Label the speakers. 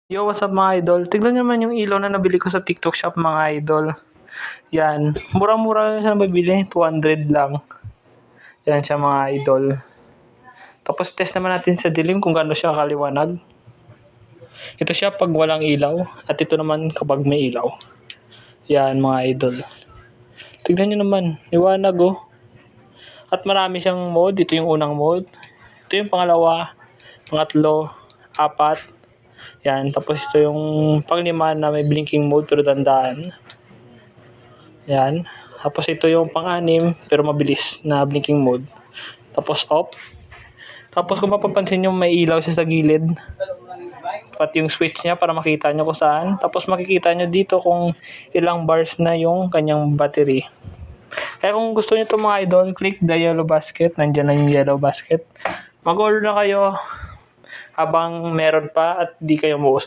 Speaker 1: Yo, what's up mga idol? Tignan nyo naman yung ilaw na nabili ko sa TikTok shop mga idol. Yan. Mura-mura siya nabili. 200 lang. Yan siya mga idol. Tapos test naman natin sa dilim kung gaano siya kaliwanag. Ito siya pag walang ilaw. At ito naman kapag may ilaw. Yan mga idol. Tignan nyo naman. Liwanag oh. At marami siyang mode. Ito yung unang mode. Ito yung pangalawa. Pangatlo. Apat. Yan, tapos ito yung panglima na may blinking mode pero dandaan. Yan. Tapos ito yung pang-anim pero mabilis na blinking mode. Tapos off. Tapos kung mapapansin nyo may ilaw siya sa gilid. Pati yung switch niya para makita nyo kung saan. Tapos makikita nyo dito kung ilang bars na yung kanyang battery. Kaya kung gusto nyo ito mga idol, click the yellow basket. Nandyan na yung yellow basket. Mag-order na kayo habang meron pa at di kayo mausap.